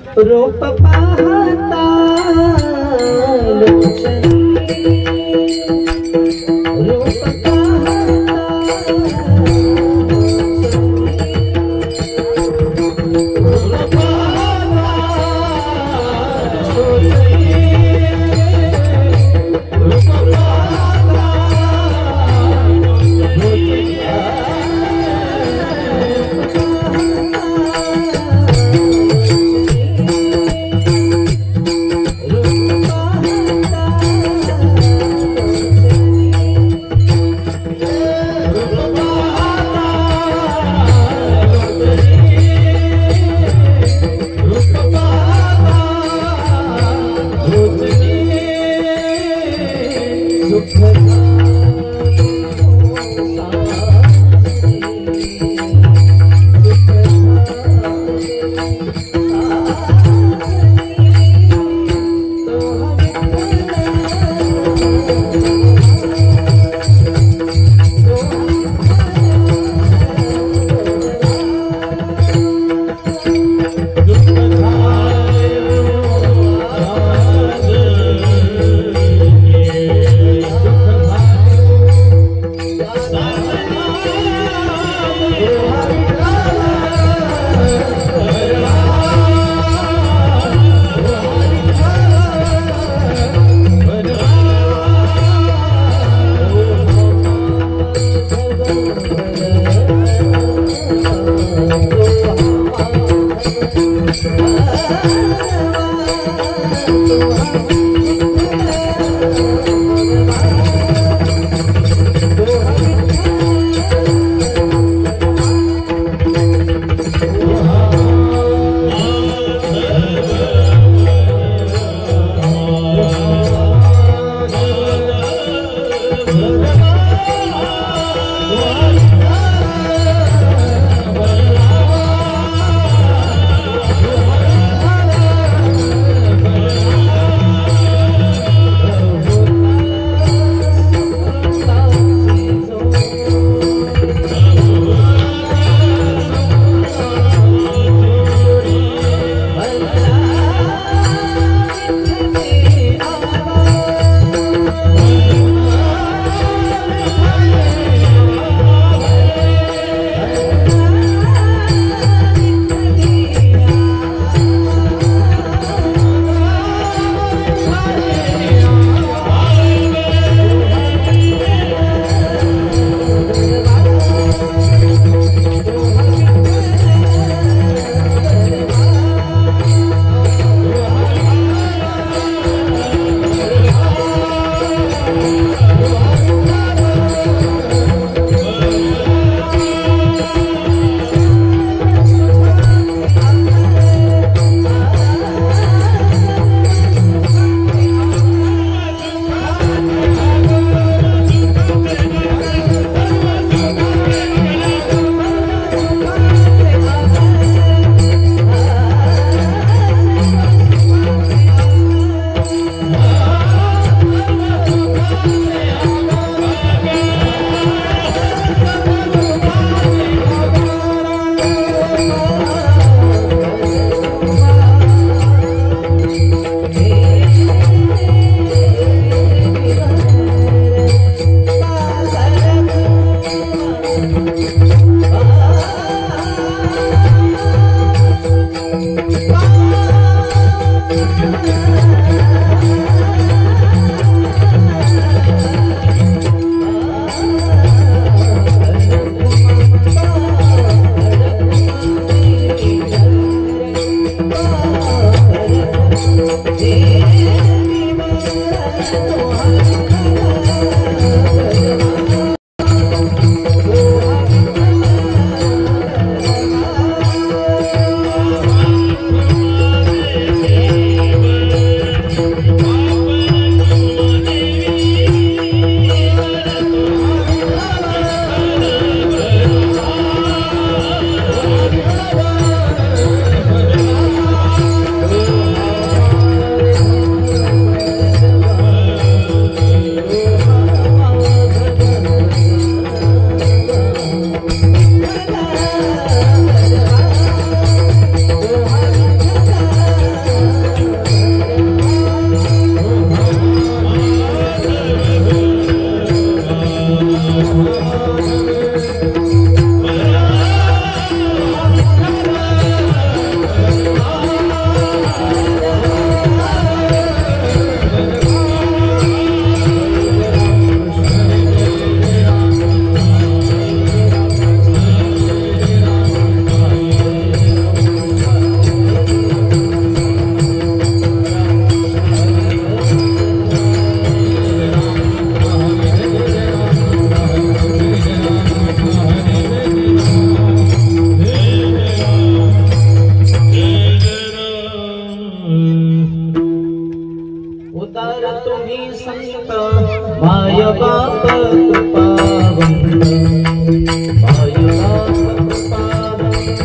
रूप पाहता लोचनी रूप तुम्ही संत माय बाप कृपावंत माय बाप कृपावंत माय बाप कृपावंत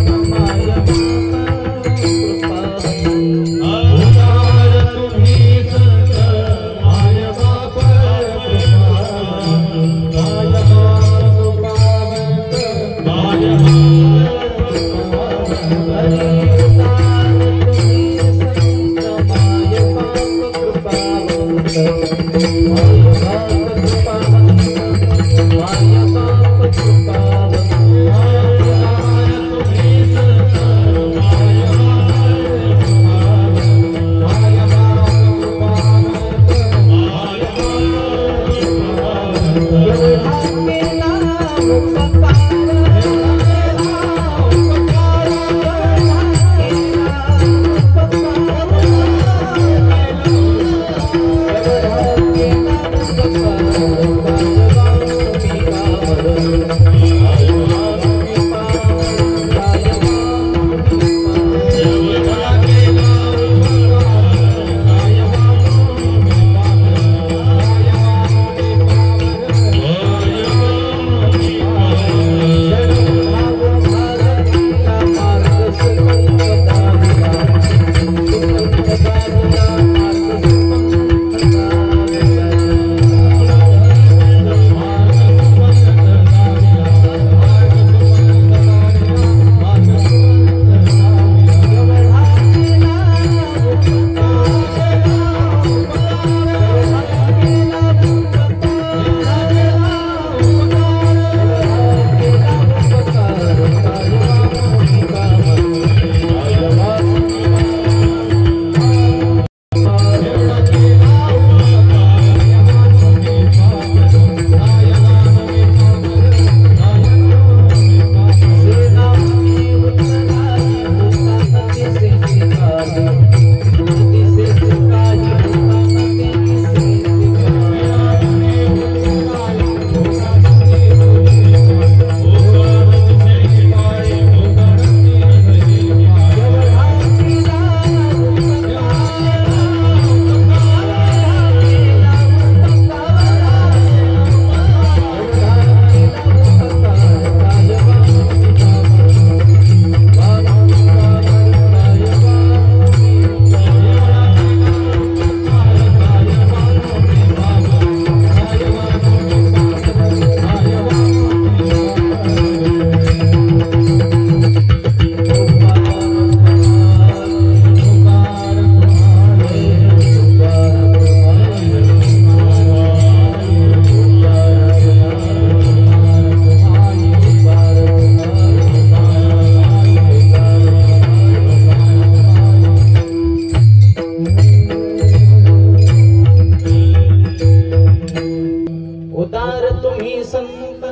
उदार तुम्ही संत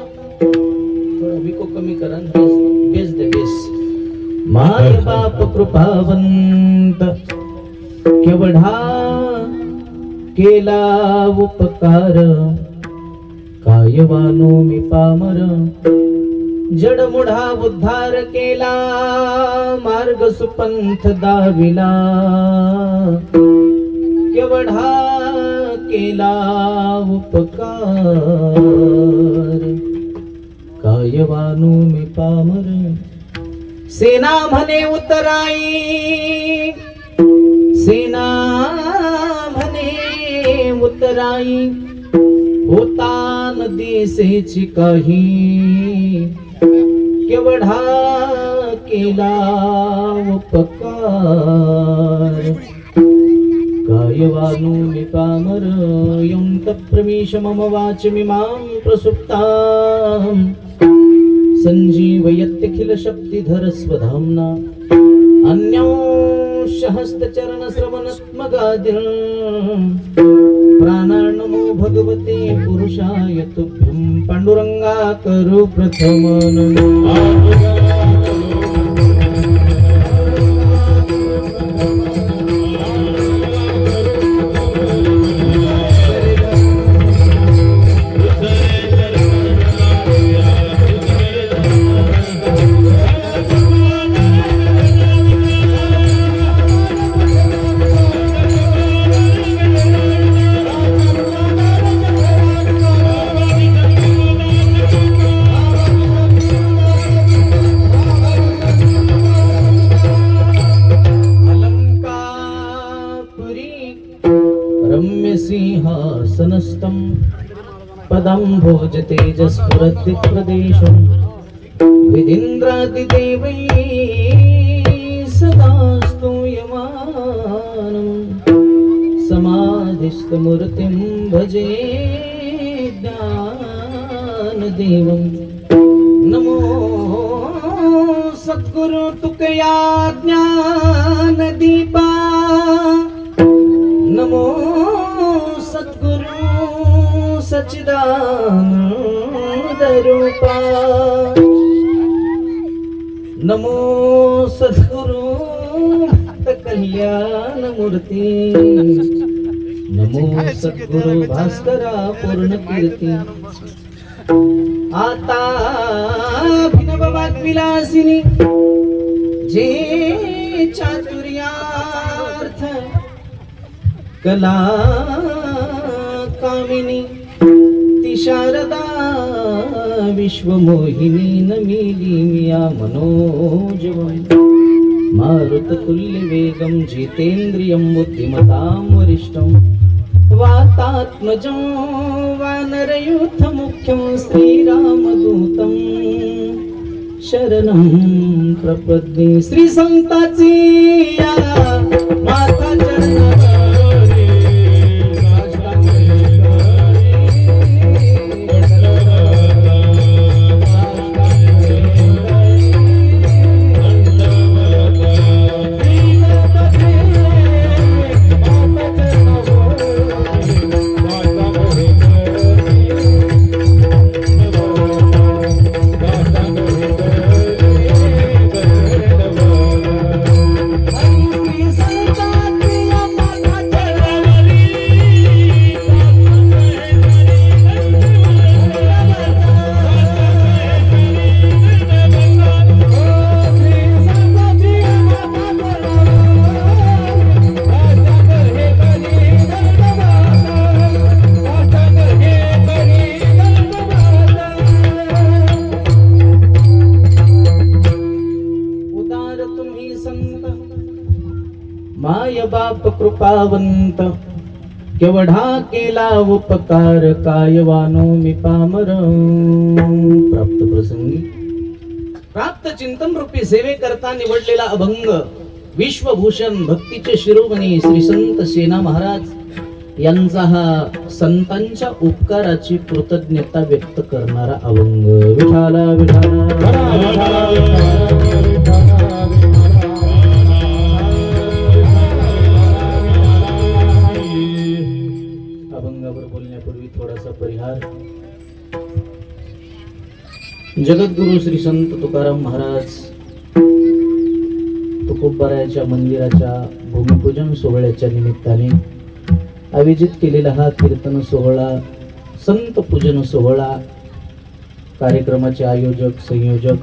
माय बाप कृपावंत माय बाप कृपावंत माय माय बाप कृपावंत केवढा केला उपकार कायवानो मी पामर जडमुढा उद्धार केला मार्ग सुपंथ दाविला केवढा केला उपकार कायवानो मी पामर सेना म्हणे उतराई सेना म्हणे उतराई होता नदीसेची काही केवढा केला उपकार कायवानो मी पामर यं तत्प्रमीश मम वाचमिमां प्रसुप्ताम् संजीवयत्यखिल शक्तिधर स्वधाम्ना अन्योश्च हस्तचरण श्रवणात्मगादिं प्राणान्नमो भगवते पुरुषाय तुभ्यं पांडुरंगा करो प्रथम नमो पद्मासनस्थं पदं भोजतेजस्फुरद्दिक्प्रदेशं विदिन्द्रादिदेवैः सदा स्तूयमानं समाधिस्थमूर्तिं भजे ज्ञानदेवं। नमो सद्गुरु तुकया ज्ञानदीपा, नमो सद्गुरु सच्चिदानंद रूपा, नमो सद्गुरु कल्याण मूर्ती, नमो सद्गुरु भास्करा पूर्ण कीर्ती। आता विलासिनी जे चातुर्यार्थ कला कामिनी, ती शारदा विश्वमोहिनी नमिली मिया मनोजवं मारुततुल्य वेगं जितेन्द्रियं बुद्धिमतां वरिष्ठं वातात्मजं वानरयूथमुख्यं श्रीरामदूतं शरणं प्रपद्ये। श्री संताची या माता चरणावरी माय बाप कृपावंत, केवढा केला उपकार कायवानो मी पामर। प्राप्त प्रसंगी प्राप्त चिंतन रूपी सेवे करता निवडलेला अभंग विश्वभूषण भक्तीचे शिरोमणी श्री संत सेना महाराज यांचा हा संतांच्या उपकाराची कृतज्ञता व्यक्त करणारा अभंग। विठाला विठाला परिहार। जगद्गुरु श्री संत तुकाराम महाराज तुकोबारायाच्या मंदिराच्या भूमिपूजन सोहळ्याच्या निमित्ताने आयोजित केलेला हा कीर्तन सोहळा, संत पूजन सोहळा कार्यक्रमाचे आयोजक संयोजक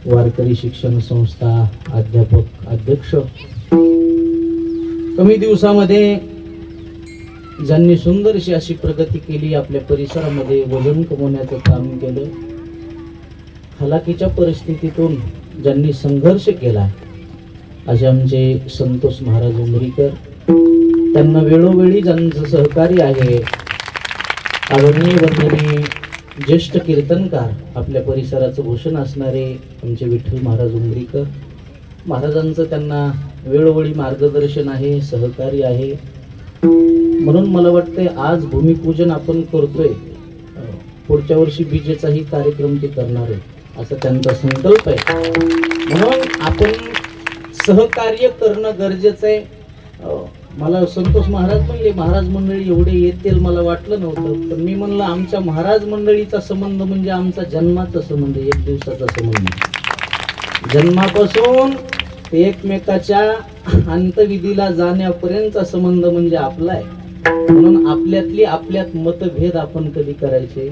वारकरी शिक्षण संस्था अध्यापक अध्यक्ष, कमी दिवसामध्ये ज्यांनी सुंदरशी अशी प्रगती केली, आपल्या परिसरामध्ये वजन कमवण्याचं काम केलं, हलाखीच्या परिस्थितीतून ज्यांनी संघर्ष केला, असे आमचे संतोष महाराज उमरीकर, त्यांना वेळोवेळी ज्यांचं सहकार्य आहे, आदरणीय वंदनीय ज्येष्ठ कीर्तनकार, आपल्या परिसराचं भूषण असणारे आमचे विठ्ठल महाराज उमरीकर महाराजांचं त्यांना वेळोवेळी मार्गदर्शन आहे, सहकार्य आहे। म्हणून मला वाटते आज भूमिपूजन आपण करतोय, पुढच्या वर्षी बीजेचाही कार्यक्रम ते करणार आहे असा त्यांचा संकल्प आहे। म्हणून आपण सहकार्य करणं गरजेचं आहे। मला संतोष महाराज म्हणले महाराज मंडळी एवढे येतील मला वाटलं नव्हतं, पण मी म्हणलं आमच्या महाराज मंडळीचा संबंध म्हणजे आमचा जन्माचा संबंध, एक दिवसाचा संबंध, जन्मापासून ते एकमेकाच्या अंतविधीला जाण्यापर्यंतचा संबंध म्हणजे आपला आहे। म्हणून आपल्यातली आपल्यात मतभेद आपण कधी करायचे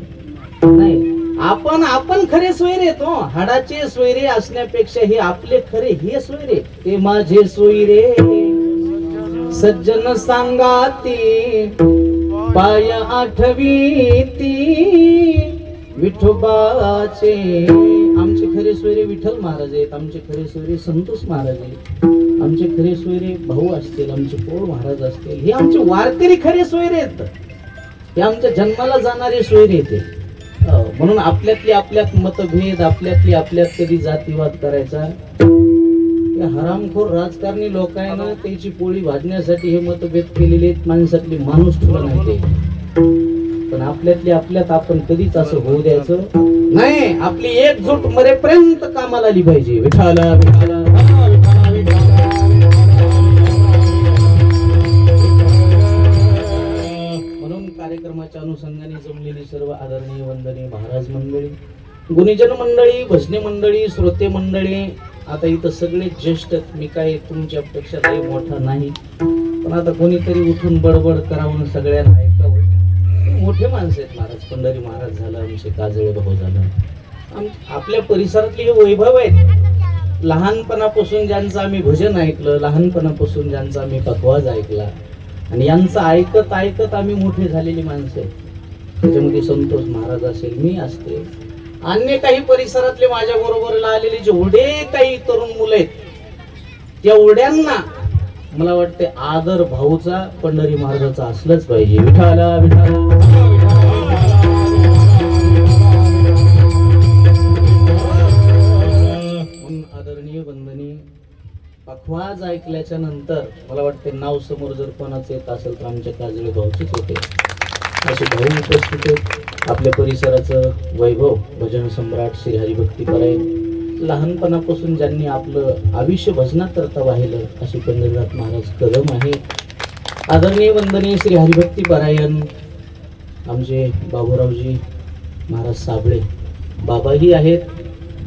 नाही। आपण खरे सोयरे, तो हाडाचे सोयरे असण्यापेक्षा हे आपले खरे हे सोयरे, ते माझे सोयरे सज्जन सांगाती पाय आठवीती विठोबाचे। आमचे खरे सोयरे विठ्ठल महाराज आहेत, आमचे खरे सोयरे संतोष महाराज आहेत। आमचे खरे सोयरे भाऊ असतील, आमचे पोळ महाराज असतील, हे आमचे वारकरी खरे सोयरे आहेत. हे आमच्या जन्माला जाणारे सोयरे येते. म्हणून आपल्यातली आपल्यात मतभेद, आपल्यातली आपल्यात कधी जातीवाद करायचा. या हरामखोर राजकारणी लोकांना त्याची पोळी भाजण्यासाठी हे मतभेद केलेले आहेत. माणसातली माणूस ठेवला नाही ते. पण आपल्यातली आपल्यात आपण कधीच असं होऊ द्यायचं नाही. आपली एकजूट मरेपर्यंत कामाला आली पाहिजे. विठाला विठाला कार्यक्रमाच्या अनुषंगाने जमलेली सर्व आदरणीय वंदनीय महाराज मंडळी, गुणीजन मंडळी, भजनी मंडळी, श्रोते मंडळी, आता इथं सगळे ज्येष्ठ. मी काय तुमच्यापेक्षा काही मोठा नाही, पण आता कोणीतरी उठून बडबड करावं, सगळ्यांना ऐकावं. मोठे माणसं आहेत महाराज. पंढरी महाराज झालं, आमचे काजळे भाऊ झालं, आपल्या परिसरातले हे वैभव आहेत. लहानपणापासून ज्यांचं आम्ही भजन ऐकलं, लहानपणापासून ज्यांचा आम्ही पखवाज ऐकला, आणि यांचं ऐकत ऐकत आम्ही मोठे झालेली माणसं आहेत. त्याच्यामध्ये संतोष महाराज असेल, मी असते, अन्य काही परिसरातले माझ्या बरोबरला आलेले जेवढे काही तरुण मुलं आहेत, तेवढ्यांना मला वाटते आदर भाऊचा, पंढरी महाराजाचा असलंच पाहिजे. विठाला विठाला म्हणून आदरणीय वंदनीय पखवाज ऐकल्याच्या नंतर मला वाटते नाव समोर जर कोणाचं येत असेल तर आमच्या काजळे भाऊचेच होते. असे भाऊ उपस्थित आहेत. आपल्या परिसराचं वैभव, भजन सम्राट श्री हरिभक्ती परायण, लहानपणापासून ज्यांनी आपलं आयुष्य भजनात करता वाहिलं असे पंढरीनाथ महाराज कदम आहे. आदरणीय वंदनीय श्री हरिभक्ती परायण आमचे बाबूरावजी महाराज साबळे बाबाही आहेत.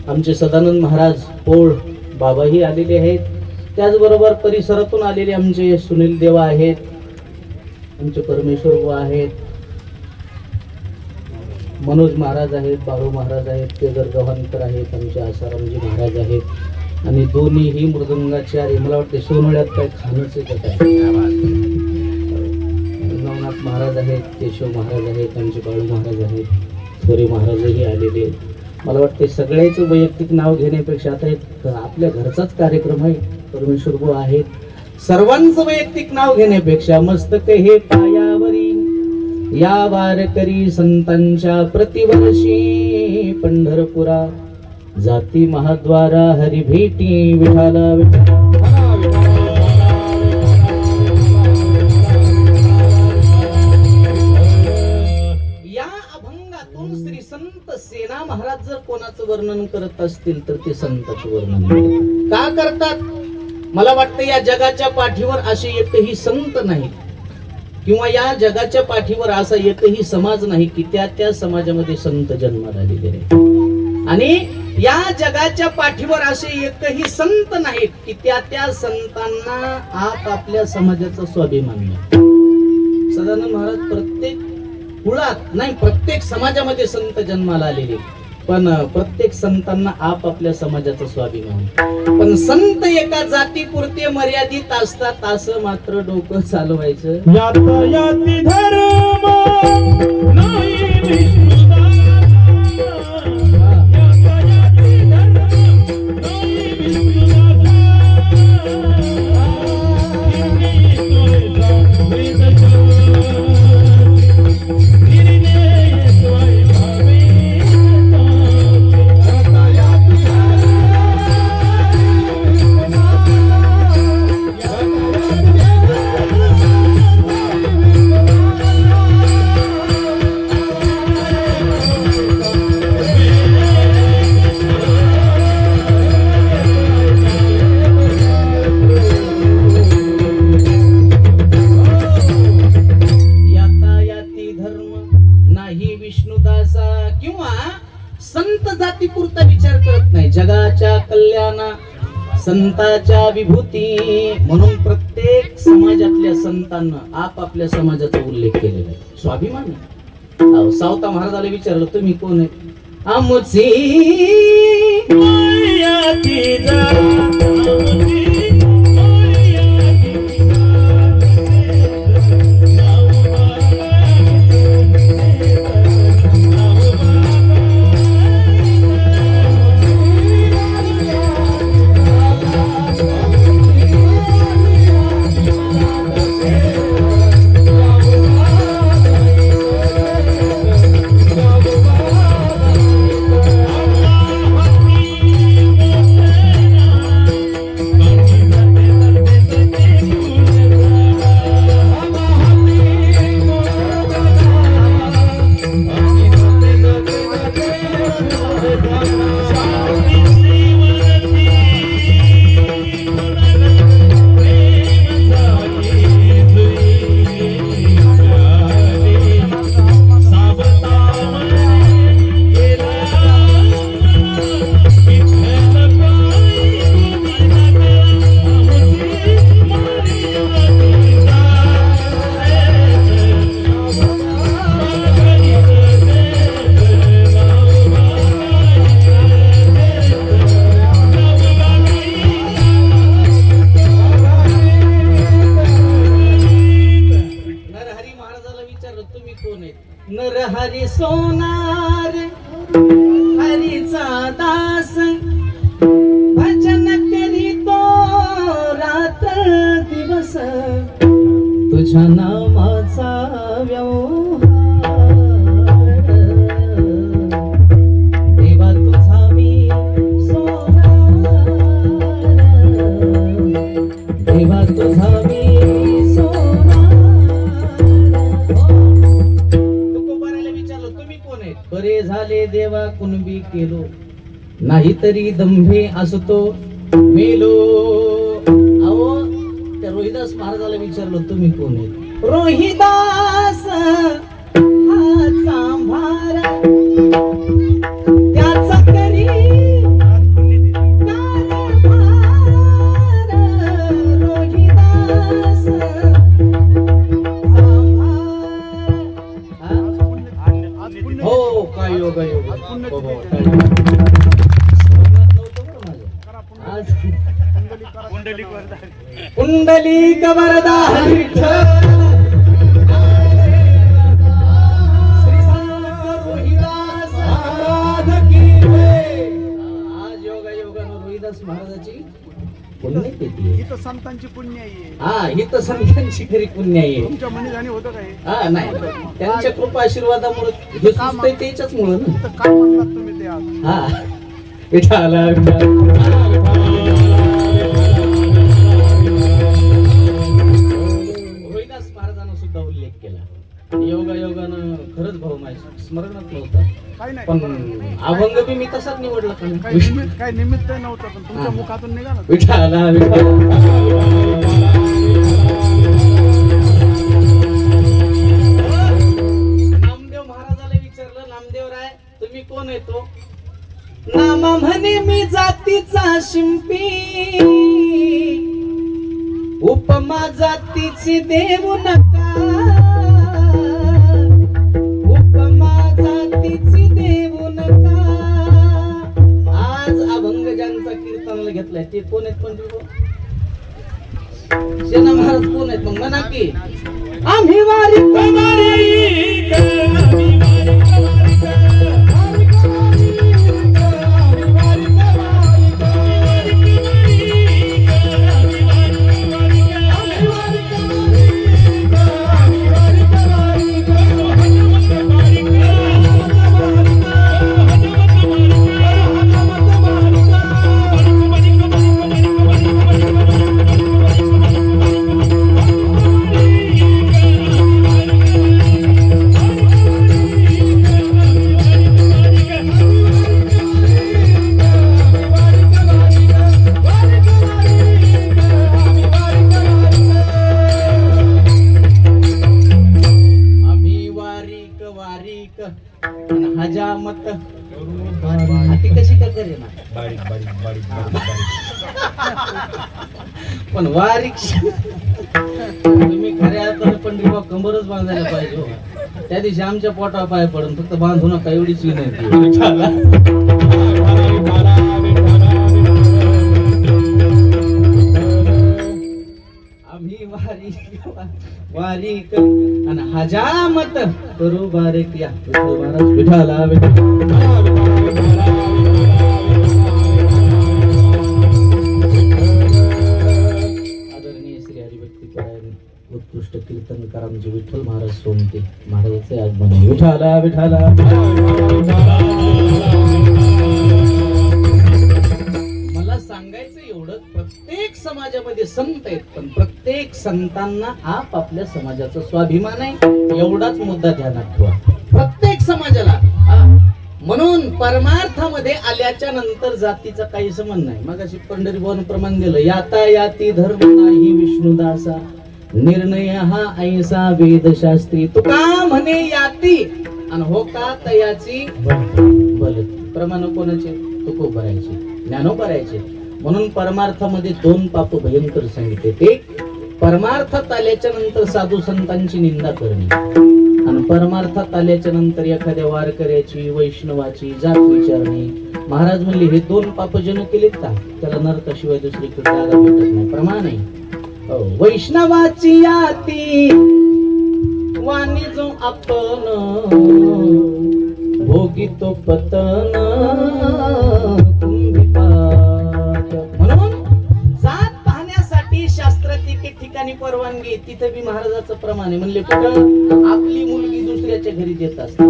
आमचे सदानंद महाराज पोळ बाबाही आलेले आहेत. त्याचबरोबर परिसरातून आलेले आमचे सुनील देवा आहेत, आमचे परमेश्वर बुवा आहेत, मनोज महाराज आहेत, बाळू महाराज आहेत, केदार गव्हाणकर आहेत, आमचे आसारामजी महाराज आहेत, आणि दोन्हीही मृदंगाचार्य. मला वाटते सोनोळ्यात काय खाणंच आहे का काय. नवनाथ महाराज आहेत, केशव महाराज आहेत, आमचे बाळू महाराज आहेत, थोरे महाराजही आलेले. मला वाटते सगळ्याचं वैयक्तिक नाव घेण्यापेक्षा आता एक आपल्या घरचाच कार्यक्रम आहे, परमेश्वर बुवा आहेत, सर्वांचं वैयक्तिक नाव घेण्यापेक्षा मस्तक हे पायावरी या वारकरी संतांच्या प्रतिवर्षी पंढरपुरा जाती महाद्वारा हरी भेटी. विठाला विठाला या अभंगातून श्री संत सेना महाराज जर कोणाचं वर्णन करत असतील तर ते संतांचं वर्णन का करतात. मला वाटतं या जगाच्या पाठीवर असे एकही संत नाही, किंवा या जगाच्या पाठीवर असा एकही समाज नाही की त्या समाजामध्ये संत जन्माला आलेले नाही, आणि या जगाच्या पाठीवर असे एकही संत नाहीत की त्या संतांना आपल्या समाजाचा स्वाभिमान नाही. सदानंद महाराज प्रत्येक कुळात नाही, प्रत्येक समाजामध्ये संत जन्माला आलेले, पण प्रत्येक संतांना आपल्या समाजाचा स्वाभिमान. पण संत एका जातीपुरते मर्यादित असतात असं मात्र डोकं चालवायचं. यातायाती धर्म नाही विष्णुदास, यातायाती धर्म नाही विष्णुदास, जगाच्या कल्याणा संतांच्या विभूती म्हणून प्रत्येक समाजातल्या संतांना आपल्या समाजाचा उल्लेख केलेला आहे. स्वाभिमान. सावता महाराजाला विचारलं तुम्ही कोण आहे. आमची हरी सोनार हरीचा दास भजन करीतो रात्र दिवस तुझ्या नामाचा व्यवहार देवा तुझा मी सोनार देवा तुझा मी बरे झाले देवा कुणबी केलो नाहीतरी दंभे असतो मेलो. अहो त्या रोहिदास महाराजाला विचारलं तुम्ही कोण आहे. रोहिदास हा सांभार त्याचा करी कारभार. रोहिदास हो काय योग योग पुंडलिक वरदा विठ्ठल श्री संत रोहिदास महाराज की जय. आज योग योगानं रोहिदास महाराजाची पुण्यतिथी आहे. ही तर संतांची पुण्य आहे. हा ही तर संतांची खरी पुण्य आहे. तुमच्या मनीजाणी होतं काय? हा नाही त्यांच्या कृपा आशीर्वादामुळे हे सुचतंय त्याच्याच मुळे ना. तर काय म्हणतात तुम्ही ते आज? हा विठाला रोहिदास महाराजांना सुद्धा उल्लेख केला. योगा योगानं खरंच भाऊ माझ्या स्मरणात नव्हतं काही नाही. पण अभंग बी मी तसाच निवडला का काही निमित्त नव्हतं पण तुमच्या मुखातून निघाला. विठाला नामदेव महाराजाला विचारलं नामदेव राय तुम्ही कोण येतो. नामा म्हणे मी जातीचा शिंपी उपमा जातीची देऊ नका. उपमा जातीची देऊ नका. आज अभंग ज्यांचा कीर्तनाला घेतलाय ते कोण आहेत पण सेना महाराज कोण आहेत मग म्हणा की आम्ही वारी हजामत ती कशी का करे ना पण वारीक तुम्ही खऱ्या अर्थाने पंडित कंबरच बांधायला पाहिजे. त्या दिवशी आमच्या पोटा पाय पडून फक्त बांधू नका एवढीच विनंती. आम्ही वारीक आणि हजामत करू बारीक या महाराज विठाला आदरणीय श्री हरिभक्ती परायण उत्कृष्ट कीर्तनकार आमचे विठ्ठल महाराज सोमते महाराजांचे आगमन. विठाला विठाला मला सांगायचं एवढं प्रत्येक समाजामध्ये संत आहेत पण प्रत्येक संतांना आपापल्या समाजाचा स्वाभिमान आहे एवढाच मुद्दा ध्यानात ठेवा प्रत्येक समाजाला. म्हणून परमार्थामध्ये आल्याच्या नंतर जातीचा काही संबंध नाही. मग अशी पंढरीभवन प्रमाण दिलं याता याती धर्म नाही विष्णुदासा निर्णय हा ऐसा वेदशास्त्री. तुका म्हणे याती आणि हो का तयाची बल. प्रमाण कोणाचे तुकोबरायचे ज्ञानोबरायचे. म्हणून परमार्थामध्ये दोन पाप भयंकर सांगितले. एक परमार्थात आल्याच्या नंतर साधू संतांची निंदा करणे आणि परमार्थात आल्याच्या नंतर एखाद्या वारकऱ्याची वैष्णवाची जात विचारणे. महाराज म्हणले हे दोन पाप जन केलेत का त्याला नरकाशिवाय दुसरीकडे जागा भेटत नाही. प्रमाण आहे वैष्णवाची याती वाणी जो आपण भोगितो पतन कुंभिपात. म्हणून जात पाहण्यासाठी शास्त्राची ठिकाणी परवानगी, तिथे बी महाराजाचं प्रमाण आहे. म्हणले कुठं आपली मुलगी दुसऱ्याच्या घरी देत असते.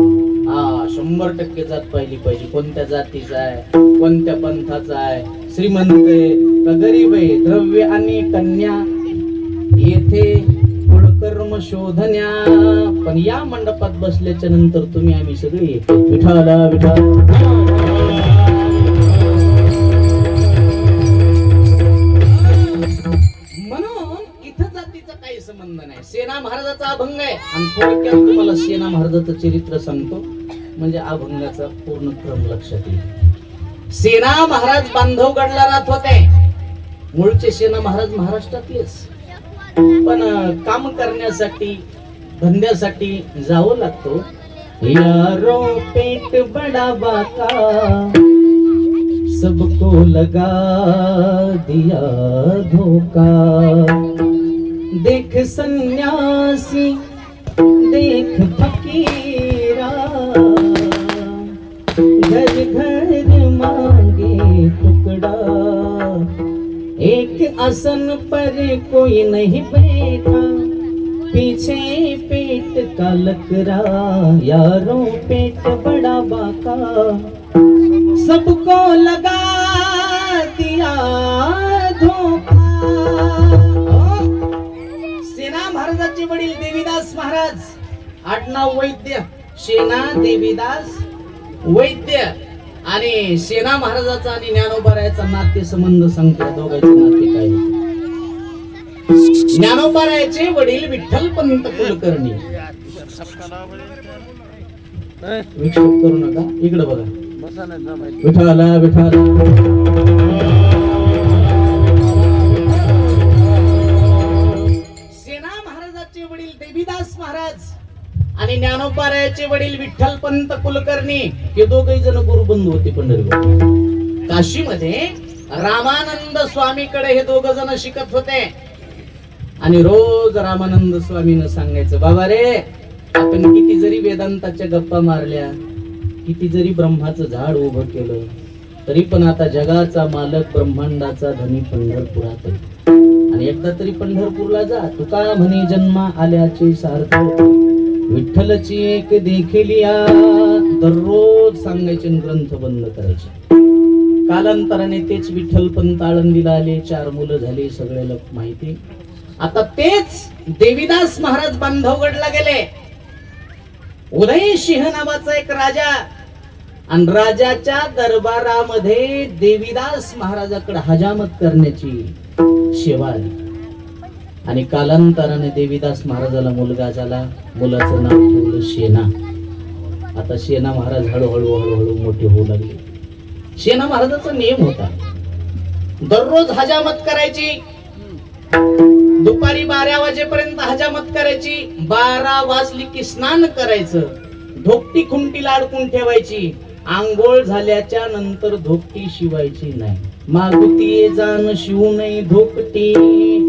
100% जात पाहिली पाहिजे. कोणत्या जातीचा आहे, कोणत्या पंथाचा आहे, श्रीमंत आहे का गरीब आहे, द्रव्य आणि कन्या येथे कुळकर्म शोधन्या. पण या मंडपात बसल्याच्या नंतर तुम्ही आम्ही सगळे येतो. विठाला विठाल. म्हणून इथं जातीचा काही संबंध नाही. सेना महाराजाचा अभंग आहे आणि थोडक्यात तुम्हाला सेना महाराजाचं चरित्र सांगतो, म्हणजे अभंगाचा पूर्ण क्रम लक्षात येईल. सेना महाराज बांधवगडला राहत होते. मूळचे सेना महाराज महाराष्ट्रातलेच, पण काम करण्यासाठी धंद्यासाठी जावं लागतो. यारो पेट बडा बाका सबको लगा दिया धोखा. देख सन्यासी देख फकीरा घर घर मांगे टुकड़ा. एक आसन पर कोई नहीं बैठा पीछे पेट का लकड़ा. यारों पेट बड़ा बाका सबको लगा दिया धोखा. सेना महाराजांचे वडील देवीदास महाराज, आडनाव वैद्य, सेना देवीदास वैद्य. आणि सेना महाराजाचा आणि ज्ञानोबारायाचा नाते संबंध सांगतो. दोघांचे नाते काय? ज्ञानोबारायाचे वडील विठ्ठलपंत कुलकर्णी. विक्षेप करू नका, इकडे बघा. विठाला विठाला. सेना महाराजाचे वडील देवीदास महाराज आणि ज्ञानोबारायाचे वडील विठ्ठलपंत कुलकर्णी हे दोघही जण गुरुबंधू होते पंढरपूर. काशीमध्ये रामानंद स्वामीकडे हे दोघ जण शिकत होते. आणि रोज रामानंद स्वामीनं सांगायचं, बाबा रे, आपण किती जरी वेदांताच्या गप्पा मारल्या, किती जरी ब्रह्माचं झाड उभं केलं, तरी पण आता जगाचा मालक ब्रह्मांडाचा धनी पंढरपुरात आहे. आणि एकदा तरी पंढरपूरला जा. तुका म्हणे जन्मा आल्याचे सार्थक विठ्ठलची एक देखिलिया. दररोज सांगायचे, ग्रंथ बंद करायचे. कालांतराने तेच विठ्ठलपंत आळंदीला आले. 4 मुलं झाली, सगळ्याला माहिती. आता तेच देवीदास महाराज बांधवगडला गेले. उदय सिंह नावाचा एक राजा, आणि राजाच्या दरबारामध्ये देवीदास महाराजाकडे हजामत करण्याची सेवा आली. आणि कालांतराने देवीदास महाराजाला मुलगा झाला. मुलाचं नाव ठेवलं सेना. आता सेना महाराज हळूहळू हळूहळू मोठे होऊ लागले. सेना महाराजाचा नियम होता, दररोज हजामत करायची. दुपारी 12 वाजेपर्यंत हजामत करायची. 12 वाजली की स्नान करायचं. धोकटी खुंटीला अडकून ठेवायची. आंघोळ झाल्याच्या नंतर धोकटी शिवायची नाही. मागुती जाण शिवू नये धोकटी,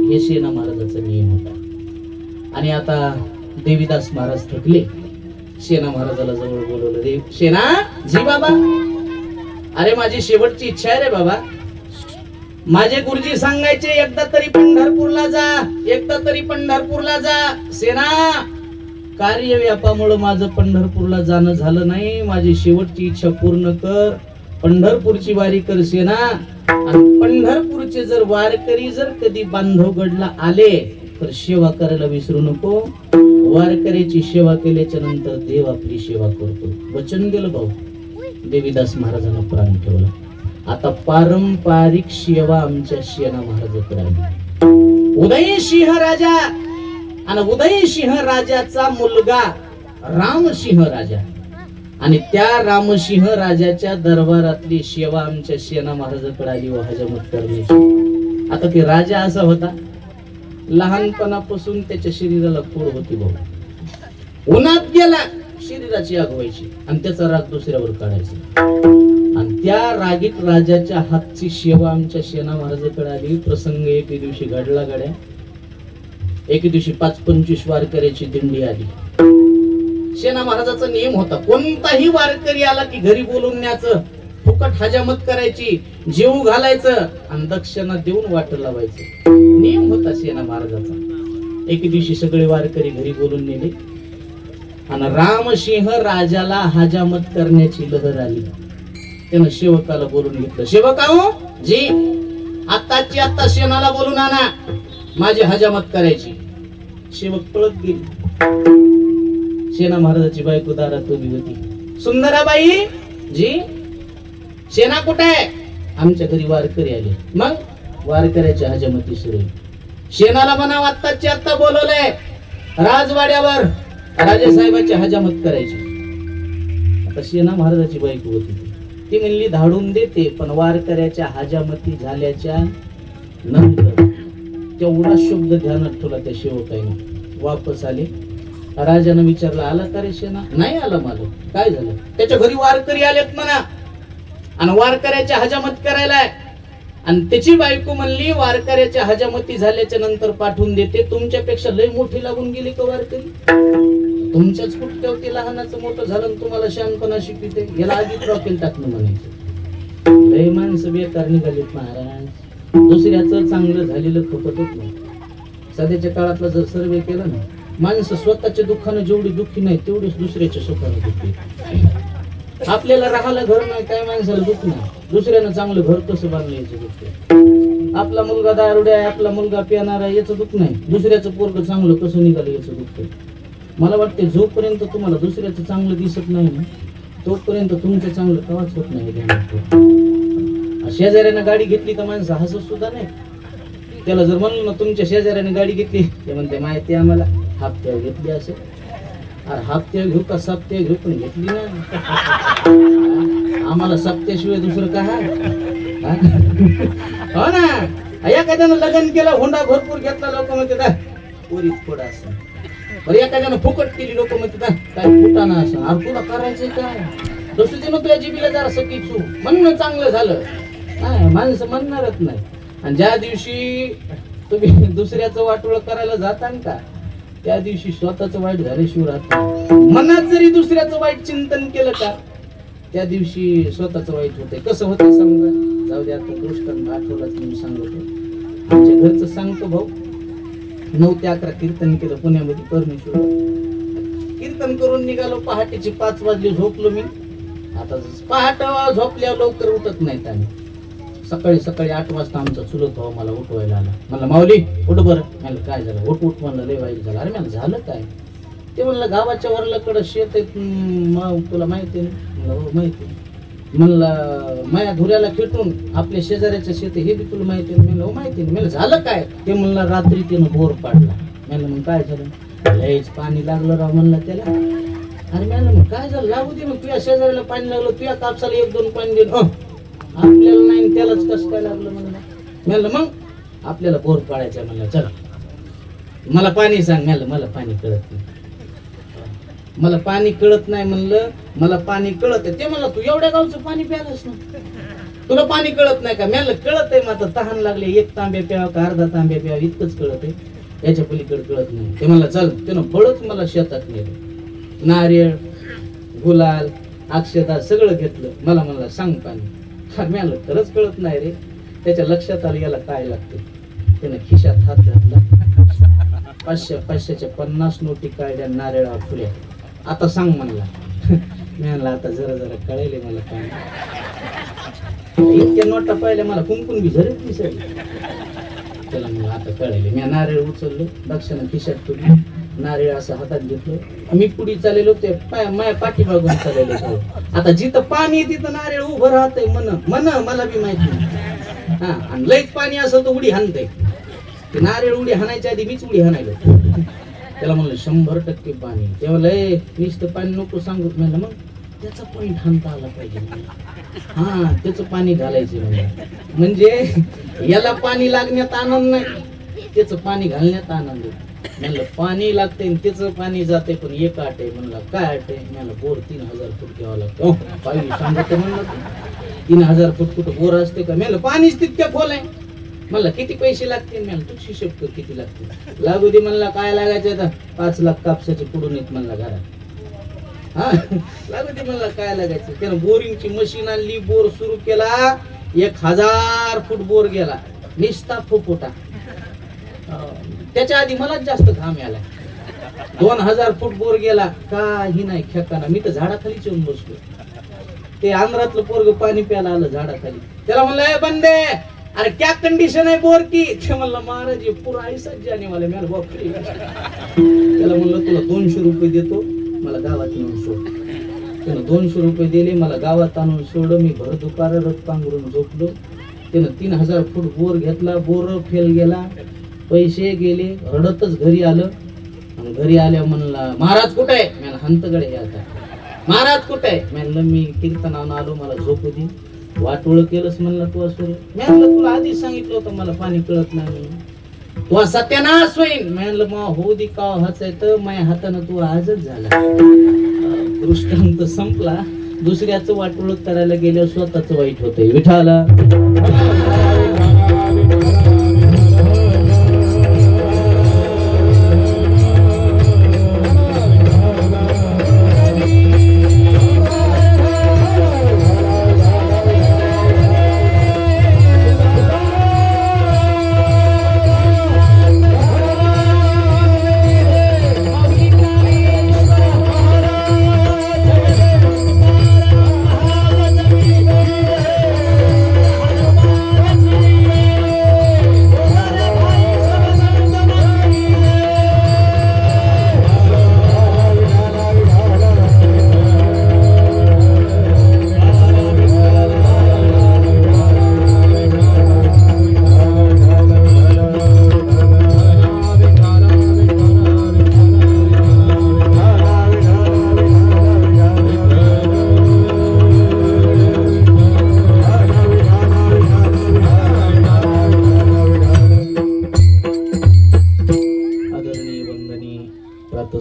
हे सेना महाराजाचा नियम होता. आणि आता देवीदास महाराज थकले. सेना महाराजाला जवळ बोलवलं. देव सेना जी बाबा, अरे माझी शेवटची इच्छा आहे रे बाबा. माझे गुरुजी सांगायचे, एकदा तरी पंढरपूरला जा, एकदा तरी पंढरपूरला जा. सेना, कार्य व्यापामुळे माझं पंढरपूरला जाणं झालं नाही. माझी शेवटची इच्छा पूर्ण कर. पंढरपूरची वारी कर सेना. आणि पंढरपूरचे जर वारकरी जर कधी बांधवगडला आले तर सेवा करायला विसरू नको. वारकऱ्याची सेवा केल्याच्या नंतर देव आपली सेवा करतो. वचन गेलं भाऊ. देवीदास महाराजांना प्राण ठेवला. आता पारंपरिक सेवा आमच्या सेना महाराजाकडे आली. उदयसिंह राजा आणि उदयसिंह राजाचा मुलगा रामसिंह राजा, आणि त्या रामसिंह राजाच्या दरबारातली सेवा आमच्या सेना महाराजाकडे आली व हजामत करण्याची. आता ते राजा असा होता, लहानपणापासून त्याच्या शरीराला खोड होती भाऊ. उन्हात गेला शरीराची आग व्हायची आणि त्याचा राग दुसऱ्यावर काढायचा. आणि त्या रागीत राजाच्या हातची सेवा आमच्या सेना महाराजाकडे आली. प्रसंग एके दिवशी घडला. गड्या एके दिवशी 5-25 वारकऱ्याची दिंडी आली. सेना महाराजाचा नियम होता, कोणताही वारकरी आला की घरी बोलून न्यायचं, फुकट हजामत करायची, जेवू घालायचं आणि दक्षिणा देऊन वाट लावायचं, नियम होता सेना महाराजाचा. एके दिवशी सगळे वारकरी घरी बोलून नेले आणि रामसिंह राजाला हजामत करण्याची लहर आली. त्यानं सेवकाला बोलून घेतलं. सेवकाओ जी, आताची आता सेनाला बोलून आणा, माझी हजामत करायची. सेवक पळत गेली. सेना महाराजाची बायको दारात उभी होती. सुंदराबाई जी, सेना कुठे आहे? आमच्या घरी वारकरी आले. मग वारकऱ्याची हजामती सुरू. सेनाला म्हणा आत्ताची आत्ता बोलवलंय राजवाड्यावर राजेसाहेबाची हजामत करायची. आता सेना महाराजाची बायको होती, ती म्हणली धाडून देते, पण वारकऱ्याच्या हजामती झाल्याच्या नंतर. तेवढा शब्द ध्यानात ठेवला त्या सेवकाने. वापस आले. राजानं विचारलं, आला का रे सेना? नाही आला मालक. काय झालं? त्याच्या घरी वारकरी आलेत म्हणा आणि वारकऱ्याच्या हजामत करायला. आणि त्याची बायको म्हणली वारकऱ्याच्या हजामती झाल्याच्या नंतर पाठवून देते. तुमच्यापेक्षा लय मोठी लागून गेली का वारकरी? तुमच्याच कुठल्यावरती लहानाचं मोठं झालं आणि तुम्हाला शहाणपणा शिकविते. याला आधी ट्रॉफील टाकणं म्हणायचं. लय माणसं बेकार निघालीत महाराज. दुसऱ्याचं चांगलं झालेलं खपतच नाही. सध्याच्या काळातला जर सर्वे केला ना, माणसं स्वतःच्या दुःखानं जेवढी दुःखी नाही तेवढीच दुसऱ्याच्या सुखानं दुःखी. आपल्याला राहायला घर नाही, काय माणसाला दुःख नाही. दुसऱ्यानं चांगलं घर कसं बांधलं याचं दुःख. आपला मुलगा दारुड्या आहे, आपला मुलगा पिणारा याचं दुःख नाही. दुसऱ्याचं पोरग चांगलं कसं निघालं याचं दुःख. मला वाटते जोपर्यंत तुम्हाला दुसऱ्याचं चांगलं दिसत नाही ना, तोपर्यंत तुमचं चांगलं कवाच होत नाही. शेजाऱ्यानं गाडी घेतली तर माणसं हसत सुद्धा नाही. त्याला जर म्हणलं ना तुमच्या शेजाऱ्याने गाडी घेतली, ते म्हणते माहिती आम्हाला हप्त्यावर घेतली असेल. अरे हप्त्यावर घेऊ का सप्त्यावर घेऊ, पण घेतली ना. आम्हाला सप्त्याशिवाय दुसरं काय? हो ना. एखाद्यानं लग्न केलं, हुंडा भरपूर घेतला, लोक म्हणतात पोरीत थोडा असं. बरं एखाद्यानं फुकट केली, लोक म्हणतात काय फुटाना असं. अरे तुला करायचंय काय? दुसरीनं तुझ्या जिबीला जरा सकीचू म्हणणं चांगलं झालं. माणसं म्हणणारच नाही. आणि ज्या दिवशी तुम्ही दुसऱ्याचं वाटोळ करायला जाता का, त्या दिवशी स्वतःच वाईट झाल्याशिवाय राहत. मनात जरी दुसऱ्याचं वाईट चिंतन केलं का, त्या दिवशी स्वतःच वाईट होतंय. कसं होतंय समजा, जाऊ दे आता दृष्टांत आठवलाच म्हणून सांगतो. आमच्या घरचं सांगतो भाऊ. 9 ते 11 कीर्तन केलं पुण्यामध्ये परमेश्वर. कीर्तन करून निघालो. पहाटेचे 5 वाजले. झोपलो मी. आता पहाटे झोपल्यावर लवकर उठत नाहीत आम्ही. सकाळी 8 वाजता आमचा चुलत भाऊ मला उठवायला आला. म्हणलं माऊली उठ बरं. म्हणलं काय झालं? उठ म्हणलं. लय वाईट झालं. अरे म्हणलं झालं काय? ते म्हणलं गावाच्या वरलाकडं शेत आहे, तुला माहिती आहे? म्हणलं हो माहिती. म्हणलं माया धुऱ्याला खेटून आपल्या शेजाऱ्याचं शेत, हे बी तुला माहिती आहे? म्हणलं हो माहिती आहे. म्हणलं झालं काय? ते म्हणलं रात्री त्यानं बोर पाडला. म्हणलं मग काय झालं? लयच पाणी लागलं राव म्हणलं त्याला. अरे म्हणलं मग काय झालं? लागू दे मग, तुझ्या शेजाऱ्याला पाणी लागलं, तुझ्या कापसाला 1-2 पाणी देणं आपल्याला नाही, त्यालाच कसं काय लागलं म्हणलं. म्हणलं मग आपल्याला बोर पाडायचं. म्हणलं चला मला पाणी सांग. म्हणलं मला पाणी कळत नाही. मला पाणी कळत नाही म्हणलं. मला पाणी कळत आहे. ते म्हणलं तू एवढ्या गावचं पाणी प्यायलास ना, तुला पाणी कळत नाही का? म्हणलं कळत आहे. मग तहान लागले, 1 तांब्या प्यावं का अर्धा तांब्या प्यावं इतकंच कळत आहे, याच्या पलीकडे कळत नाही. ते म्हणलं चल. त्यानं बळच मला शेतात नेलं. नारळ, गुलाल, अक्षता सगळं घेतलं. मला म्हणलं सांग पाणी. म्हणलं खरंच कळत नाही रे. त्याच्या लक्षात आलं याला काय लागतं. त्यानं खिशात हात घातला. 500च्या 50 नोटी काढल्या, नारळा फुल्या. आता सांग म्हणला. मी म्हणलं आता जरा कळेल मला काय. इतक्या नोटा पाहिल्या मला कुंकून बी झरत दिसायला. त्याला म्हणलं आता कळेल. मी नारळ उचललं, दक्षिणा खिशात ठेवली, नारळ असं हातात घेतलं. मी पुढे चाललेलो, ते माझ्या पाठीमागून चाललेलो. आता जिथं पाणी आहे तिथं नारळ उभं राहतंय. मन मला बी माहिती नाही. हा, आणि लईच पाणी असं तर उडी हाणतंय. ते नारळ उडी हाणायच्या आधी मीच उडी हाणायलो. त्याला म्हणलं 100% पाणी. तेव्हा लय नुसतं पाणी नको सांगू. म्हणलं मग त्याचा पॉईंट हाणता आला पाहिजे. हा, त्याचं पाणी घालायचं. म्हणजे याला पाणी लागण्यात आनंद नाही, त्याचं पाणी घालण्यात आनंद. म्हणलं पाणी लागतंय त्याचं पाणी जाते, पण एक आट आहे. म्हणलं काय आट आहे? म्हणलं बोर 3000 फूट घ्यावं लागतं. पाणी सांगतो म्हणलं 3000 फूट कुठं बोर असते का? म्हणलं पाणीच तितक्या खोल आहे. म्हणला किती पैसे लागतील? मी तूच हिशोब कर किती लागतील. लागू दे म्हणला. काय लागायचं आता? 5 लाख कापसाचे पुढून येत म्हणला घरात. हा लागू दे म्हणला. काय लागायचं? त्यानं बोरिंगची मशीन आणली, बोर सुरू केला. 1000 फूट बोर गेला निस्ता फुफुटा. त्याच्या आधी मलाच जास्त घाम आला. 2000 फूट बोर गेला. काही नाही खेकाना. मी तर झाडाखालीच येऊन बसलो. ते आंध्रातलं पोरग पाणी प्यायला आलं झाडाखाली. त्याला म्हणलं ए बंदे, अरे क्या कंडिशन आहे बोर की? ते म्हणलं महाराज ये पुरा ऐसाच जाने वाला. मी बापरे. त्याला म्हणलं तुला 200 रुपये देतो, मला गावात नेऊन सोड. त्यानं 200 रुपये दिले, मला गावात आणून सोडलं. मी भर दुपार रथ पांघरून झोपलो. त्यानं 3000 फूट बोर घेतला. बोर फेल गेला, पैसे गेले. रडतच घरी आलं. आणि घरी आल्या म्हणला महाराज कुठे आहे? मी हंतगडे हे आता. महाराज कुठे आहे? म्हणलं मी कीर्तनावर आलो, मला झोपू दे. वाटोळ केलंस म्हणलं तू असं. मी म्हणलं तुला आधीच सांगितलं होतं मला पाणी कळत नाही म्हणून. तू सत्यानाश होईन. म्हणलं मग हो दे का हाच तर माझ्या हातानं तू आजच झाला. दृष्टांत संपला. दुसऱ्याचं वाटोळ करायला गेल्यावर स्वतःच वाईट होतंय. विठाला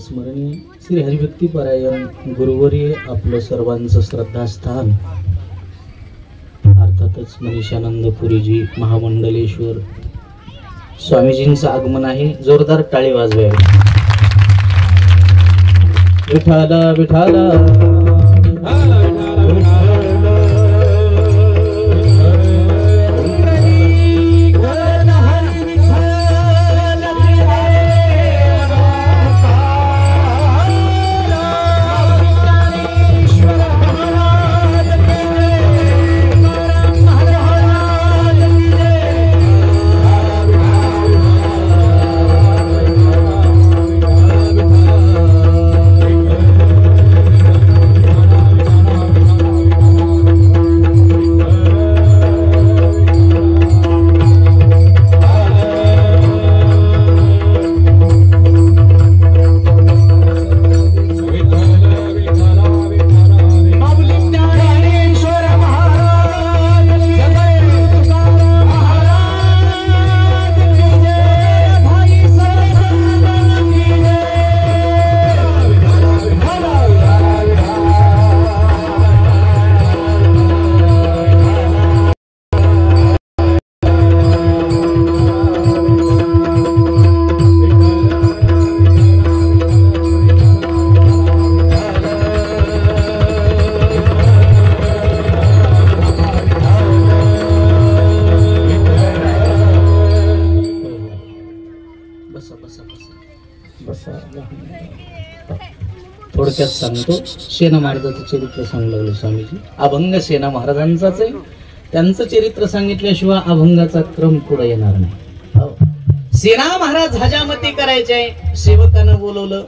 स्मरणीय श्री हरिभक्ती परायण गुरुवर्य आपलं सर्वांचं श्रद्धास्थान अर्थातच मनीषानंद पुरीजी महामंडलेश्वर स्वामीजींचं आगमन आहे. जोरदार टाळी वाजवावी. विठाला विठाला थोडक्यात सांगतो. सेना महाराजांचं चरित्र सांगू लागलो स्वामीजी. अभंग सेना महाराजांचाच आहे. त्यांचं चरित्र सांगितल्याशिवाय अभंगाचा क्रम पुढे येणार नाही. सेना महाराज हजामती करायचे. सेवकानं बोलवलं.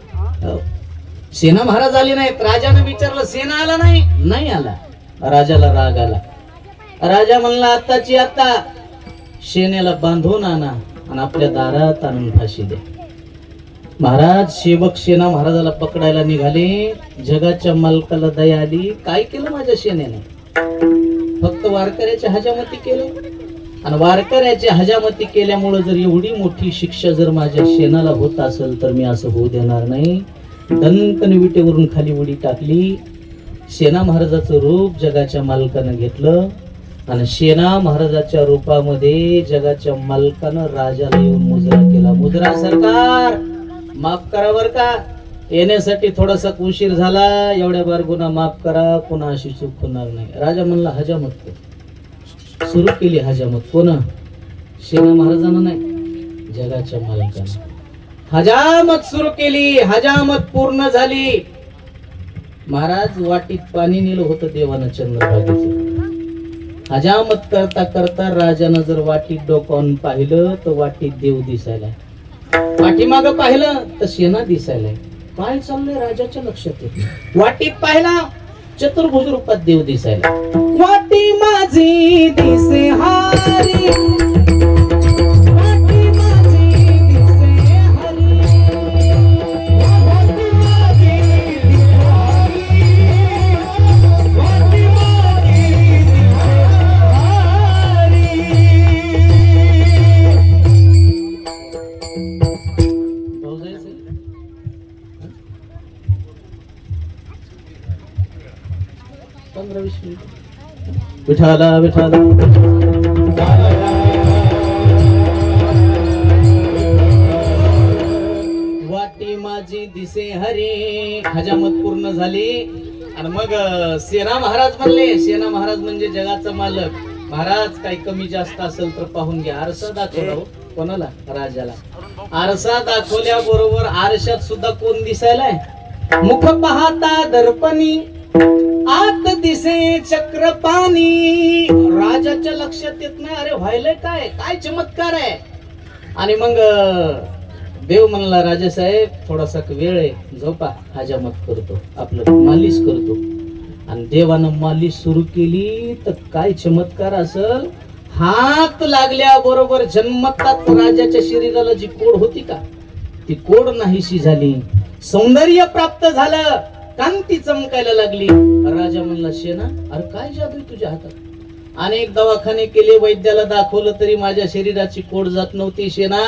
सेना महाराज आले नाहीत. राजानं विचारलं सेना आला नाही? नाही आला. राजाला राग आला. राजा म्हणला आत्ताची आत्ता सेनेला बांधून आणा आणि आपल्या दारात आणून फाशी द्या. महाराज सेवक सेना महाराजाला पकडायला निघाले. जगाच्या मालकाला दया आली. काय केलं माझ्या सेनेने? फक्त वारकऱ्याची हजामती केलं. आणि वारकऱ्याची हजामती केल्यामुळे जर एवढी मोठी शिक्षा जर माझ्या सेनाला होत असेल तर मी असं होऊ देणार नाही. दणकन विटेवरून खाली उडी टाकली. सेना महाराजाचं रूप जगाच्या मालकानं घेतलं. आणि सेना महाराजाच्या रूपामध्ये जगाच्या मालकानं राजाला येऊन मुजरा केला. मुजरा सरकार माफ करा बर का, येण्यासाठी थोडासा उशीर झाला, एवढ्या बार गुन्हा माफ करा, पुन्हा अशी चूक होणार नाही. राजा म्हणला हजामत कर. सुरू केली हजामत. कोण? सेना महाराजांना नाही, जगाच्या मालकानं हजामत सुरू केली. हजामत पूर्ण झाली. महाराज वाटीत पाणी नेलं होतं देवानं चंद्रभागेचं. हजामत करता करता राजानं जर वाटीत डोकावून पाहिलं तर वाटीत देव दिसायला, पाठीमाग पाहिलं तर सेना दिसायला. काय चाललंय राजाच्या लक्षात येत नाही. वाटीत पाहिला चतुर्भुज रूपात देव दिसायला. वाटी माझी दिसे हारी, वाटी माझी दिसे हरी, वाटी माझी दिसे हरी, वाटी माझी दिसे हरी. भाऊ जायचं 15-20 मिनिट. विठाला विठाला वाटी माझी दिसे हरी. हजामत पूर्ण झाली. आणि मग सेना महाराज म्हणले, सेना महाराज म्हणजे जगाचा मालक. महाराज काही कमी जास्त असेल तर पाहून घ्या. आरसा दाखवला हो. कोणाला? राजाला. आरसा दाखवल्या बरोबर आरशात सुद्धा कोण दिसायलाय? मुख पाहता दर्पणी आत दिसे चक्रपाणी. राजाच्या लक्षात येत नाही, अरे व्हायलंय काय, काय चमत्कार आहे. आणि मग देव म्हणला, राजासाहेब थोडासा वेळ आहे, झोपा, हजामत करतो, आपलं मालिश करतो. आणि देवानं मालिश सुरू केली तर काय चमत्कार असल. हात लागल्या बरोबर जन्मतात राजाच्या शरीराला जी कोड होती का, ती कोड नाहीशी झाली. सौंदर्य प्राप्त झालं, कांती चमकायला लागली. राजा म्हणला, सेना अरे काय जादू तुझ्या हातात. अनेक दवाखाने केले, वैद्याला दाखवलं तरी माझ्या शरीराची कोड जात नव्हती. सेना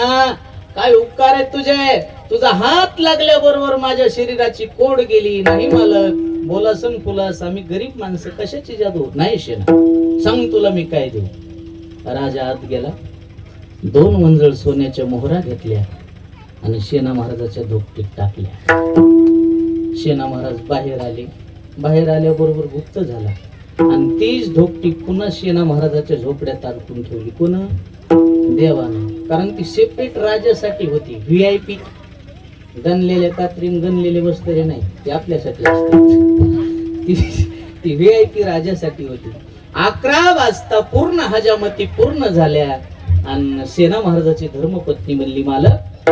काय उपकार आहेत तुझे, तुझा हात लागल्या बरोबर माझ्या शरीराची कोड गेली. नाही मालक, बोलासन फुलास, आम्ही गरीब माणसं, कशाची जादू नाही. सेना सांग तुला मी काय देऊ. राजा आत गेला, 2 मंजळ सोन्याच्या मोहरा घेतल्या आणि सेना महाराजाच्या धोपटीत टाकल्या. सेना महाराज बाहेर आले. बाहेर आल्याबरोबर गुप्त झाला आणि तीच धोपटी पुन्हा सेना महाराजाच्या झोपड्यात अडकून ठेवली. कोण? देवानं. कारण ती सेपरेट राजासाठी होती. VIP गणलेले कात्रीन गणलेले वस्त्रे नाही, ते आपल्यासाठी असतात. ती VIP राजासाठी होती. 11 वाजता पूर्ण हजामती पूर्ण झाल्या आणि सेना महाराजाची धर्मपत्नी म्हणली, मालक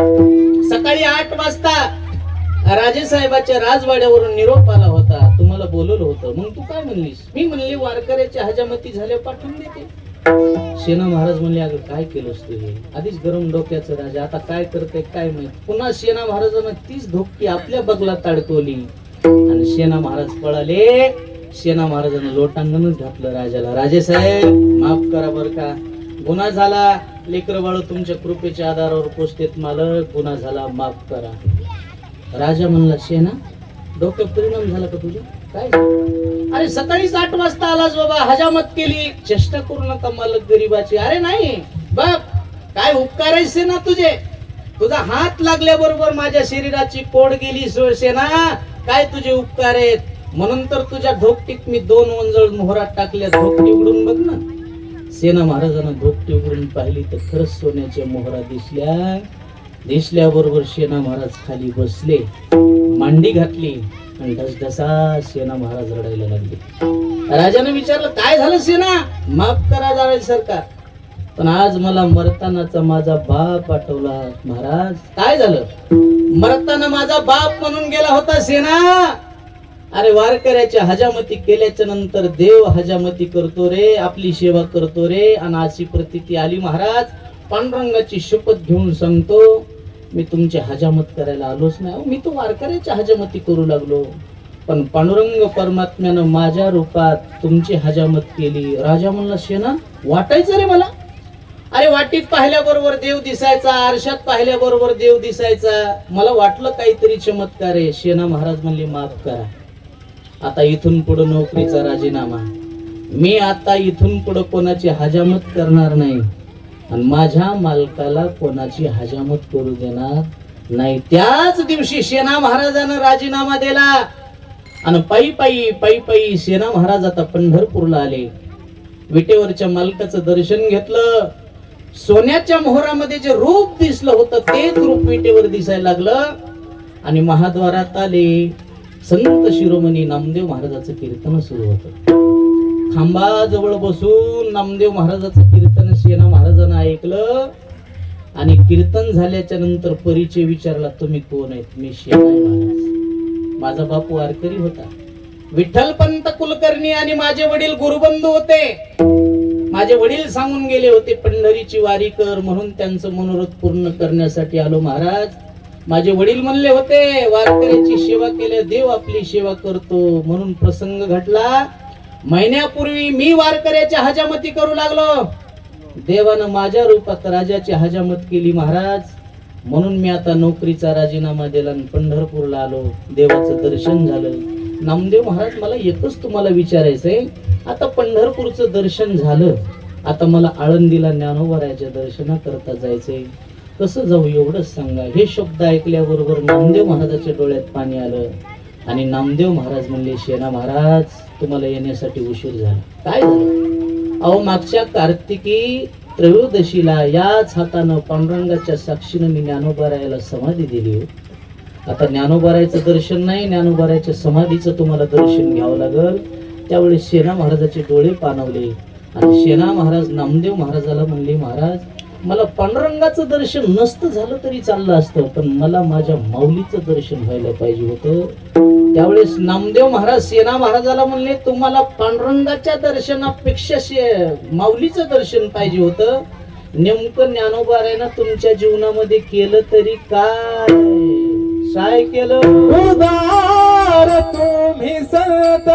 सकाळी 8 वाजता राजेसाहेबाच्या राजवाड्यावरून निरोप आला होता, तुम्हाला बोलवलं होतं. मग तू काय म्हणलीस? मी म्हणली वारकऱ्याच्या हजामती झाल्या पाठवून देते. सेना महाराज म्हणले, अगं काय केलंस तू हे, आधीच गरम डोक्याचं राजा, आता काय करते काय माहित. पुन्हा सेना महाराजांना तीच धोपटी आपल्या बगलात अडकवली आणि सेना महाराज पळाले. सेना महाराजांना लोटांगणच घातलं राजाला. राजेसाहेब माफ करा बर का, गुन्हा झाला, लेकर बाळ तुमच्या कृपेच्या आधारावर पोचतेत मालक, गुन्हा झाला, माफ करा. राजा म्हणला, सेना डोक्यात परिणाम झाला का तुझ्या? काय? अरे सकाळीच 8 वाजता आलास बाबा, हजामत केली, चेष्टा करू नका मालक गरीबाची. अरे नाही बघ काय उपकार आहे सेना तुझे, तुझा हात लागल्या बरोबर माझ्या शरीराची कोड गेली. सेना काय तुझे उपकार आहेत, म्हणून तर तुझ्या धोपटीत मी 2 मंजळ मोहरात टाकल्या. धोपटी उघडून बघ ना. सेना महाराजांना धोपटी उघडून पाहिली तर खरंच सोन्याच्या मोहरा दिसल्या. दिसल्याबरोबर सेना महाराज खाली बसले, मांडी घातली आणि ढसढसा सेना महाराज रडायला लागले. राजाने विचारलं, काय झालं सेना? माफ करा जावे सरकार, पण आज मला मरतानाचा माझा बाप आठवला. महाराज काय झालं? मरताना माझा बाप म्हणून गेला होता सेना. अरे वारकऱ्याच्या हजामती केल्याच्या नंतर देव हजामती करतो रे, आपली सेवा करतो रे. आणि अशी प्रतीती आली. महाराज पांडुरंगाची शपथ घेऊन सांगतो, मी तुमची हजामत करायला आलोच नाही. मी तो वारकऱ्याच्या हजामती करू लागलो, पण पांडुरंग परमात्म्यानं माझ्या रूपात तुमची हजामत केली. राजा म्हणला, सेना वाटायचं रे मला. अरे वाटीत पाहिल्याबरोबर देव दिसायचा, आरशात पाहिल्याबरोबर देव दिसायचा, मला वाटलं काहीतरी चमत्कार आहे. सेना महाराज म्हणले, माफ करा, आता इथून पुढे नोकरीचा राजीनामा, मी आता इथून पुढे कोणाची हजामत करणार नाही आणि माझ्या मालकाला कोणाची हजामत करू देणार नाही. त्याच दिवशी सेना महाराजानं राजीनामा दिला आणि पायी पायी सेना महाराज आता पंढरपूरला आले. विटेवरच्या मालकाचं दर्शन घेतलं. सोन्याच्या मोहरामध्ये जे रूप दिसलं होतं तेच रूप विटेवर दिसायला लागलं आणि महाद्वारात आले. संत शिरोमणी नामदेव महाराजाचं कीर्तन सुरू होतं. खांबाजवळ बसून नामदेव महाराजाचं कीर्तन सेना महाराजांना ऐकलं आणि कीर्तन झाल्याच्या नंतर परिचय विचारला, तुम्ही कोण आहेत? मी शेणाई महाराज. माझा बाप वारकरी होता. विठ्ठलपंत कुलकर्णी आणि माझे वडील गुरुबंधू होते. माझे वडील सांगून गेले होते पंढरीची वारी कर म्हणून त्यांचं मनोरथ पूर्ण करण्यासाठी आलो महाराज. माझे वडील म्हणले होते वारकऱ्याची सेवा केल्या देव आपली सेवा करतो म्हणून प्रसंग घडला. महिन्यापूर्वी मी वारकऱ्याची हजामती करू लागलो. देवानं माझ्या रूपात राजाची हजामत केली महाराज. म्हणून मी आता नोकरीचा राजीनामा दिला आणि पंढरपूरला आलो. देवाचं दर्शन झालं. नामदेव महाराज मला एकच तुम्हाला विचारायचंय, आता पंढरपूरचं दर्शन झालं, आता मला आळंदीला ज्ञानोबारायाच्या दर्शनाकरता जायचंय, कसं जाऊ एवढंच सांगा. हे शब्द ऐकल्याबरोबर नामदेव महाराजाच्या डोळ्यात पाणी आलं आणि नामदेव महाराज म्हणले, सेना महाराज तुम्हाला येण्यासाठी उशीर झाला. काय झालं? अहो मागच्या कार्तिकी त्रयोदशीला याच हातानं पांडुरंगाच्या साक्षीनं मी ज्ञानोबारायाला समाधी दिली. आता ज्ञानोबारायाचं दर्शन नाही, ज्ञानोबारायाच्या समाधीचं तुम्हाला दर्शन घ्यावं लागल. त्यावेळेस सेना महाराजाचे डोळे पाणावले आणि सेना महाराज नामदेव महाराजाला म्हणले, महाराज मला पांडुरंगाचं दर्शन नसतं झालं तरी चाललं असतं, पण मला माझ्या माऊलीचं दर्शन व्हायला पाहिजे होतं. त्यावेळेस नामदेव महाराज सेना महाराजाला म्हणले, तुम्हाला पांडुरंगाच्या दर्शनापेक्षा माऊलीचं दर्शन पाहिजे होतं. नेमकं ज्ञानोबारायानं तुमच्या जीवनामध्ये केलं तरी काय केलं? उदार तुम्ही संत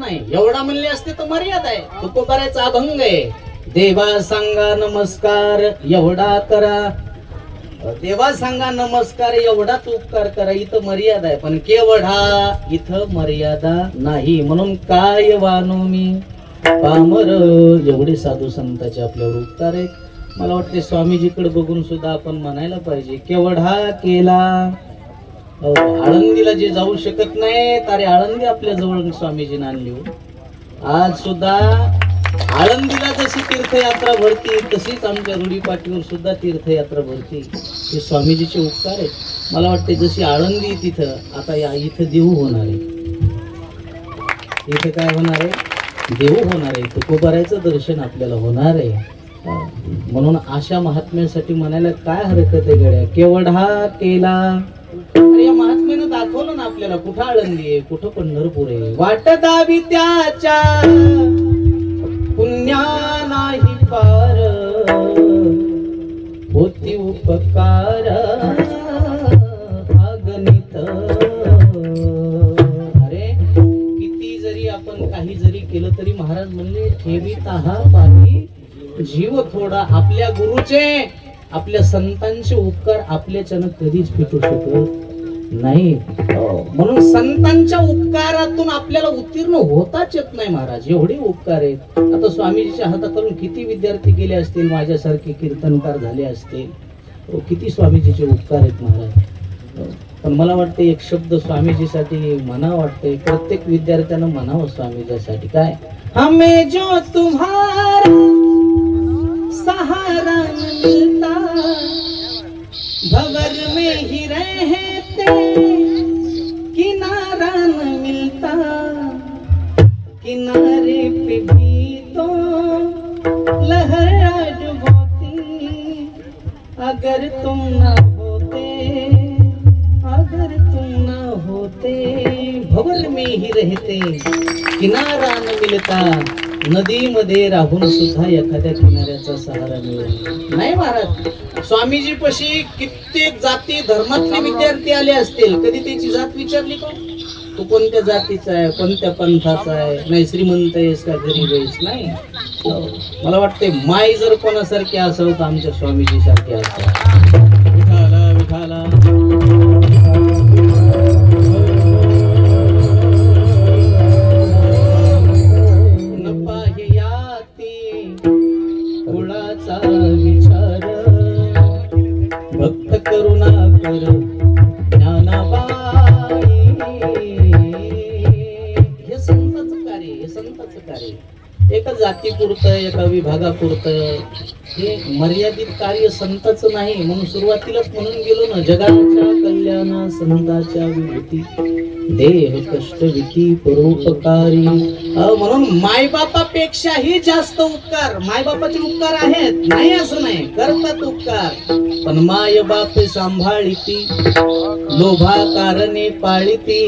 एवढा म्हणले असते तर मर्यादा आहे. तुकोबारायचा अभंग आहे, देवा सांगा नमस्कार एवढा करा, देवा सांगा नमस्कार एवढाच उपकार करा. इथं मर्यादा आहे, पण केवढा इथं मर्यादा नाही. म्हणून काय वानू मी पामर, एवढे साधू संतांचे आपल्यावर उपकार आहेत. मला वाटते स्वामीजीकडे बघून सुद्धा आपण म्हणायला पाहिजे, केवढा केला. आळंदीला जे जाऊ शकत नाही तारे आळंदी आपल्या जवळ स्वामीजीने आणली. आज सुद्धा आळंदीला जशी तीर्थयात्रा भरती तशीच आमच्या रूढी पाठीवर सुद्धा तीर्थयात्रा भरती. हे स्वामीजीचे उपकार आहेत. मला वाटते जशी आळंदी तिथं आता इथं देऊ होणार आहे, इथं काय होणार आहे, देऊ होणार आहे, तुकोबारायचं दर्शन आपल्याला होणार आहे. म्हणून अशा महात्म्यासाठी म्हणायला काय हरकत आहे गड्या, केवढा केला. अरे या महात्म्यानं दाखवलं ना आपल्याला, कुठं आळंदी आहे, कुठं पंढरपूर आहे. वाट दावी त्याच्या पुण्या नाही पार, होती उपकार अगणित. अरे किती जरी आपण काही जरी केलं तरी महाराज म्हणले ठेवीत हा पाठी जीव थोडा. आपल्या गुरुचे, आपल्या संतांचे उपकार आपल्याच्यानं कधीच फिटू शकत नाही. म्हणून संतांच्या उपकारातून आपल्याला उत्तीर्ण होताच येत नाही महाराज, एवढे उपकार आहेत. आता स्वामीजीच्या हाताकडून किती विद्यार्थी गेले असतील, माझ्यासारखे कीर्तनकार झाले असतील, किती स्वामीजीचे उपकार आहेत महाराज. पण मला वाटतं एक शब्द स्वामीजीसाठी म्हणावं वाटतंय, प्रत्येक विद्यार्थ्यानं म्हणावं स्वामीजीसाठी. काय, हमें जो तुम्हारा सहारा मिलता, भंवर में ही रहते किनारा न मिलता, किनारे पे भी तो लहर डुबोती, अगर तुम न होते, अगर तुम न होते, भंवर में ही रहते किनारा न मिलता. नदीमध्ये राहून सुद्धा एखाद्या किनाऱ्याचा सहारा मिळेल नाही महाराज. स्वामीजी पशी कित्येक जाती धर्मातले विद्यार्थी आले असतील, कधी त्याची जात विचारली का, तू कोणत्या जातीचा आहे, कोणत्या पंथाचा आहे, नाही श्रीमंत आहेस का गरीब आहेस, नाही. मला वाटते माय जर कोणासारखे असेल तर आमच्या स्वामीजी सारखे असतात. विठाला विठाला विचार भक्त करुणा कर ज्ञानाबाई. हे संतांचं कार्य, हे संतांचं कार्य. एका जातीपुरतं, एका विभागापुरतं हे मर्यादित कार्य संतांचं नाही. म्हणून सुरुवातीलाच म्हणून गेलो ना, जगाच्या कल्याणा संतांच्या विभूती, देह कष्टविती परोपकारी. म्हणून मायबापापेक्षाही जास्त उपकार, मायबापाचे उपकार आहेत नाही असं नाही, करतात उपकार. पण माय बाप सांभाळीती, लोभा कारणे पाळीती.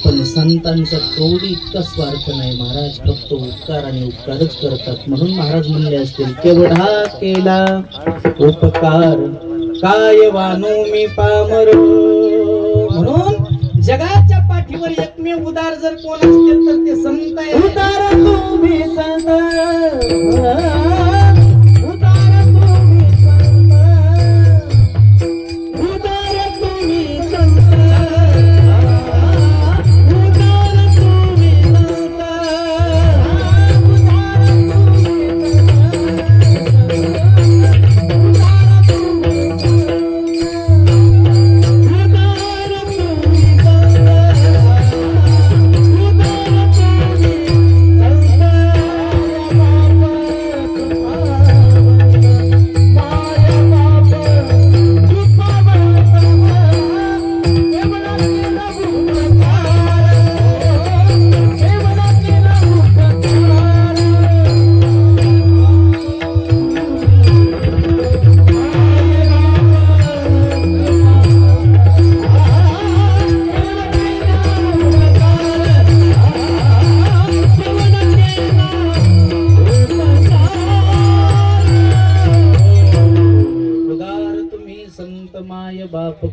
पण संतांचा तोडी इतका स्वार्थ नाही महाराज, फक्त उपकार आणि उपकारच करतात. म्हणून महाराज म्हणले असतील, केवढा केला उपकार काय वानो मी पामर. म्हणून जगाच्या पाठीवर एकमेव उदार जर कोण असतील तर ते संत आहे. उदार तुम्ही संत, उदार तुम्ही संत, उदार तुम्ही संत, उदार तुम्ही संत,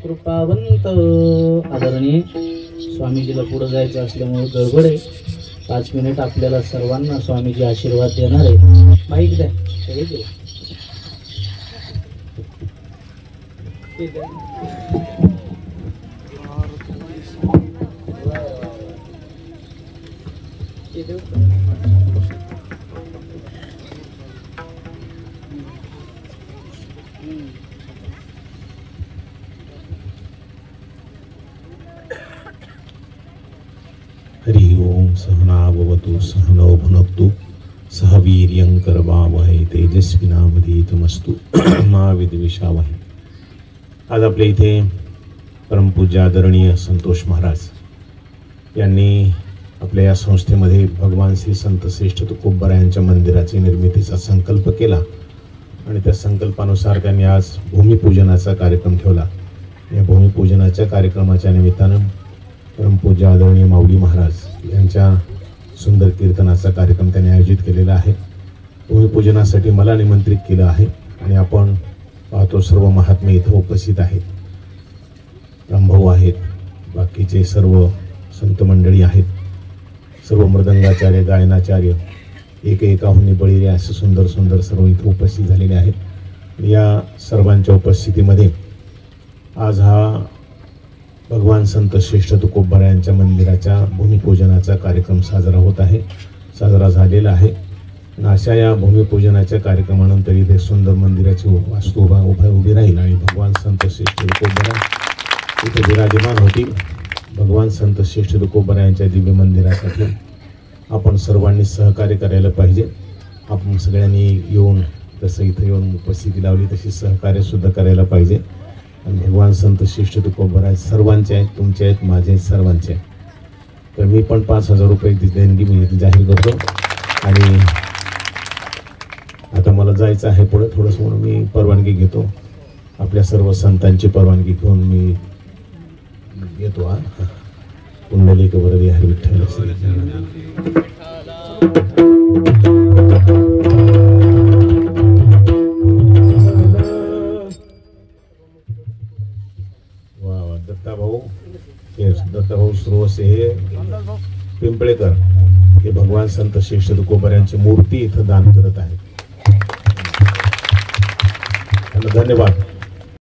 कृपावंत. आदरणीय स्वामीजीला पुढे जायचं असल्यामुळे गडबड आहे. 5 मिनिट आपल्याला सर्वांना स्वामीजी आशीर्वाद देणार आहे. माईक द्या. हरि ओम सहनावतु सहनौ भुनक्तु सह वीर्यं करवावहै तेजस्विनावधीतमस्तु मा विद्विषावहै. आज आपल्या इथे परमपूज्य आदरणीय संतोष महाराज यांनी आपल्या या संस्थेमध्ये भगवान श्री संत श्रेष्ठ तुकोबरा यांच्या मंदिराची निर्मितीचा संकल्प केला आणि त्या संकल्पानुसार त्यांनी आज भूमिपूजनाचा कार्यक्रम ठेवला. या भूमिपूजनाच्या कार्यक्रमाच्या निमित्तानं परमपूज्य आदरणीय माऊली महाराज यांच्या सुंदर कीर्तनाचा कार्यक्रम त्यांनी आयोजित केलेला आहे. भूमिपूजनासाठी मला निमंत्रित केलं आहे आणि आपण पाहतो सर्व महात्मे इथं उपस्थित आहेत. रामभाऊ आहेत, बाकीचे सर्व संत मंडळी आहेत, सर्व मृदंगाचार्य, गायनाचार्य, एकाहून बळीरे असे सुंदर सुंदर सर्व इथं उपस्थित झालेले आहेत. या सर्वांच्या उपस्थितीमध्ये आज हा भगवान संत श्रेष्ठ तुकोबरा यांच्या मंदिराच्या भूमिपूजनाचा कार्यक्रम साजरा झालेला आहे. आणि अशा या भूमिपूजनाच्या कार्यक्रमानंतर इथे सुंदर मंदिराची वास्तू उभी राहील आणि भगवान संत श्रेष्ठ तुकोबरा इथे विराजमान होतील. भगवान संत श्रेष्ठ तुकोबरा यांच्या दिव्य मंदिरासाठी आपण सर्वांनी सहकार्य करायला पाहिजे. आपण सगळ्यांनी येऊन जसं इथं येऊन उपस्थिती लावली तशी सहकार्यसुद्धा करायला पाहिजे. आणि भगवान संत श्रेष्ठ तुकोबरा सर्वांचे आहेत, तुमचे आहेत, माझे आहेत, सर्वांचे आहेत. तर मी पण 5,000 रुपये देणगी मी इथे जाहीर करतो. आणि आता मला जायचं आहे पुढे थोडंसं म्हणून मी परवानगी घेतो. आपल्या सर्व संतांची परवानगी घेऊन मी येतो. पुंडलिक वरदे हरी विठ्ठल श्री दत्ताभाऊ सुरवसे हे पिंपळेकर हे भगवान संत श्रेष्ठ तुकोबरा यांची मूर्ती इथं दान करत आहेत. धन्यवाद.